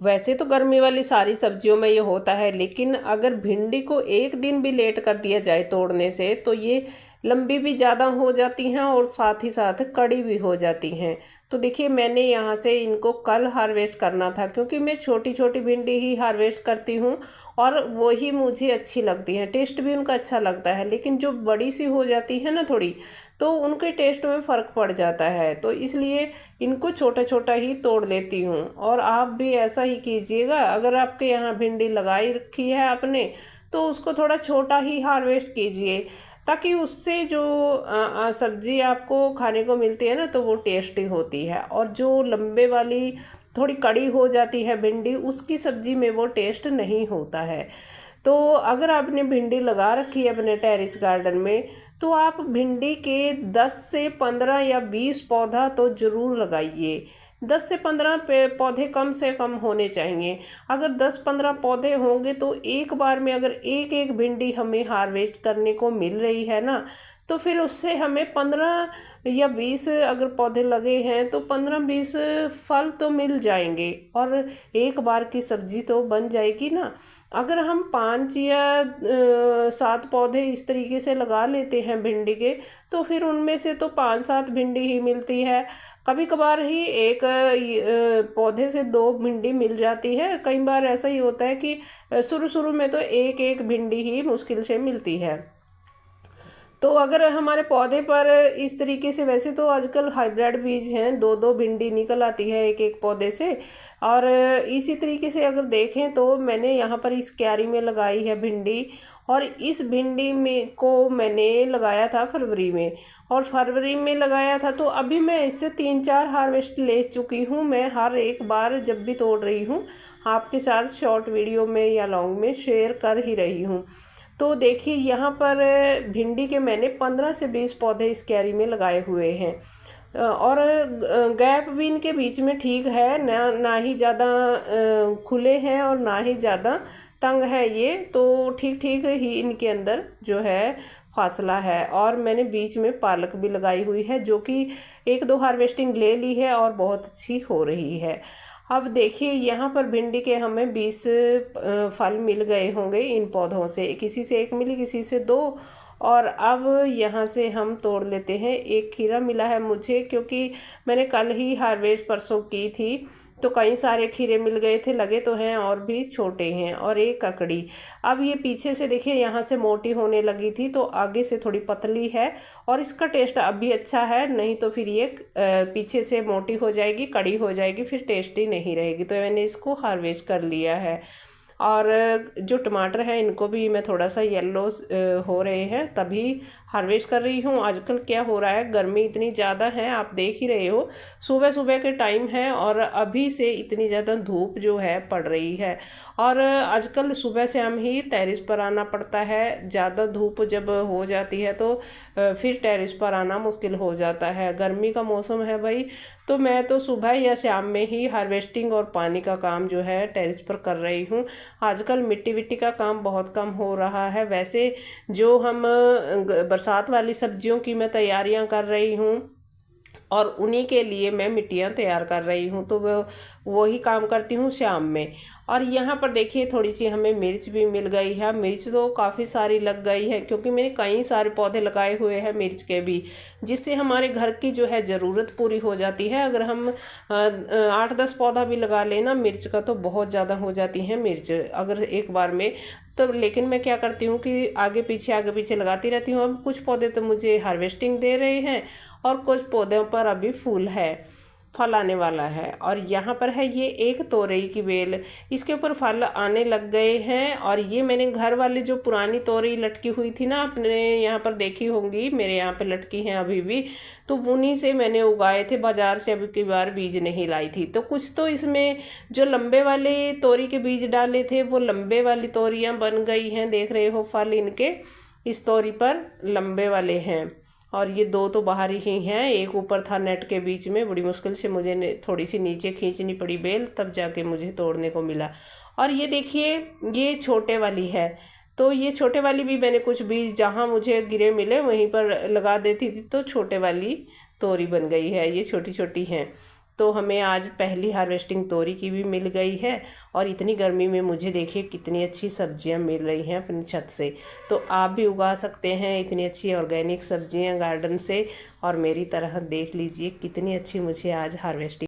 वैसे तो गर्मी वाली सारी सब्जियों में ये होता है, लेकिन अगर भिंडी को एक दिन भी लेट कर दिया जाए तोड़ने से तो ये लंबी भी ज़्यादा हो जाती हैं और साथ ही साथ कड़ी भी हो जाती हैं। तो देखिए मैंने यहाँ से इनको कल हार्वेस्ट करना था, क्योंकि मैं छोटी छोटी भिंडी ही हार्वेस्ट करती हूँ और वही मुझे अच्छी लगती हैं, टेस्ट भी उनका अच्छा लगता है। लेकिन जो बड़ी सी हो जाती है ना थोड़ी, तो उनके टेस्ट में फ़र्क पड़ जाता है, तो इसलिए इनको छोटा छोटा ही तोड़ लेती हूँ। और आप भी ऐसा ही कीजिएगा, अगर आपके यहाँ भिंडी लगाई रखी है आपने तो उसको थोड़ा छोटा ही हार्वेस्ट कीजिए, ताकि उससे जो सब्ज़ी आपको खाने को मिलती है ना तो वो टेस्टी होती है। और जो लंबे वाली थोड़ी कड़ी हो जाती है भिंडी, उसकी सब्ज़ी में वो टेस्ट नहीं होता है। तो अगर आपने भिंडी लगा रखी है अपने टेरेस गार्डन में, तो आप भिंडी के 10 से 15 या 20 पौधा तो ज़रूर लगाइए। 10 से 15 पौधे कम से कम होने चाहिए। अगर 10-15 पौधे होंगे तो एक बार में अगर एक एक भिंडी हमें हार्वेस्ट करने को मिल रही है ना, तो फिर उससे हमें 15 या 20 अगर पौधे लगे हैं तो 15-20 फल तो मिल जाएंगे और एक बार की सब्जी तो बन जाएगी ना। अगर हम 5 या 7 पौधे इस तरीके से लगा लेते हैं भिंडी के, तो फिर उनमें से तो 5-7 भिंडी ही मिलती है। कभी कभार ही एक पौधे से 2 भिंडी मिल जाती है। कई बार ऐसा ही होता है कि शुरू शुरू में तो एक एक भिंडी ही मुश्किल से मिलती है। तो अगर हमारे पौधे पर इस तरीके से, वैसे तो आजकल हाइब्रिड बीज हैं, 2-2 भिंडी निकल आती है एक एक पौधे से। और इसी तरीके से अगर देखें तो मैंने यहाँ पर इस क्यारी में लगाई है भिंडी, और इस भिंडी में को मैंने लगाया था फरवरी में, और फरवरी में लगाया था तो अभी मैं इससे 3-4 हार्वेस्ट ले चुकी हूँ। मैं हर एक बार जब भी तोड़ रही हूँ आपके साथ शॉर्ट वीडियो में या लॉन्ग में शेयर कर ही रही हूँ। तो देखिए यहाँ पर भिंडी के मैंने 15 से 20 पौधे इस क्यारी में लगाए हुए हैं। और गैप भी इनके बीच में ठीक है, ना ना ही ज़्यादा खुले हैं और ना ही ज़्यादा तंग है ये, तो ठीक ठीक ही इनके अंदर जो है फासला है। और मैंने बीच में पालक भी लगाई हुई है, जो कि 1-2 हार्वेस्टिंग ले ली है और बहुत अच्छी हो रही है। अब देखिए यहाँ पर भिंडी के हमें 20 फल मिल गए होंगे इन पौधों से, किसी से 1 मिली, किसी से 2। और अब यहाँ से हम तोड़ लेते हैं। एक खीरा मिला है मुझे, क्योंकि मैंने कल ही हार्वेस्ट परसों की थी, तो कई सारे खीरे मिल गए थे, लगे तो हैं और भी छोटे हैं। और एक ककड़ी, अब ये पीछे से देखिए यहाँ से मोटी होने लगी थी तो आगे से थोड़ी पतली है, और इसका टेस्ट अब भी अच्छा है। नहीं तो फिर ये पीछे से मोटी हो जाएगी, कड़ी हो जाएगी, फिर टेस्टी नहीं रहेगी। तो मैंने इसको हार्वेस्ट कर लिया है। और जो टमाटर हैं इनको भी मैं थोड़ा सा येलो हो रहे हैं तभी हार्वेस्ट कर रही हूँ। आजकल क्या हो रहा है, गर्मी इतनी ज़्यादा है, आप देख ही रहे हो, सुबह सुबह के टाइम है और अभी से इतनी ज़्यादा धूप जो है पड़ रही है। और आजकल सुबह से हम ही टेरेस पर आना पड़ता है, ज़्यादा धूप जब हो जाती है तो फिर टेरेस पर आना मुश्किल हो जाता है। गर्मी का मौसम है भाई, तो मैं तो सुबह या शाम में ही हार्वेस्टिंग और पानी का काम जो है टेरेस पर कर रही हूँ। आजकल मिट्टी विट्टी का काम बहुत कम हो रहा है। वैसे जो हम बरसात वाली सब्जियों की मैं तैयारियां कर रही हूँ और उन्हीं के लिए मैं मिट्टियाँ तैयार कर रही हूँ, तो वही काम करती हूँ शाम में। और यहाँ पर देखिए थोड़ी सी हमें मिर्च भी मिल गई है। मिर्च तो काफ़ी सारी लग गई है, क्योंकि मैंने कई सारे पौधे लगाए हुए हैं मिर्च के भी, जिससे हमारे घर की जो है ज़रूरत पूरी हो जाती है। अगर हम 8-10 पौधा भी लगा लेना मिर्च का, तो बहुत ज़्यादा हो जाती है मिर्च अगर एक बार में। तो लेकिन मैं क्या करती हूँ कि आगे पीछे लगाती रहती हूँ। अब कुछ पौधे तो मुझे हार्वेस्टिंग दे रहे हैं और कुछ पौधों पर अभी फूल है, फल आने वाला है। और यहाँ पर है ये एक तोरई की बेल, इसके ऊपर फल आने लग गए हैं। और ये मैंने घर वाली जो पुरानी तोरई लटकी हुई थी ना, अपने यहाँ पर देखी होंगी, मेरे यहाँ पे लटकी हैं अभी भी, तो उन्हीं से मैंने उगाए थे, बाजार से अभी की बार बीज नहीं लाई थी। तो कुछ तो इसमें जो लंबे वाले तोरी के बीज डाले थे वो लंबे वाली तोरियाँ बन गई हैं, देख रहे हो फल इनके इस तोरी पर लंबे वाले हैं। और ये 2 तो बाहर ही हैं, एक ऊपर था नेट के बीच में, बड़ी मुश्किल से मुझे थोड़ी सी नीचे खींचनी पड़ी बेल, तब जाके मुझे तोड़ने को मिला। और ये देखिए ये छोटे वाली है, तो ये छोटे वाली भी मैंने कुछ बीज जहाँ मुझे गिरे मिले वहीं पर लगा देती थी, तो छोटे वाली तोरी बन गई है। ये छोटी छोटी हैं। तो हमें आज पहली हार्वेस्टिंग तोरी की भी मिल गई है। और इतनी गर्मी में मुझे देखिए कितनी अच्छी सब्जियां मिल रही हैं अपनी छत से। तो आप भी उगा सकते हैं इतनी अच्छी ऑर्गेनिक सब्जियां गार्डन से। और मेरी तरह देख लीजिए कितनी अच्छी मुझे आज हार्वेस्टिंग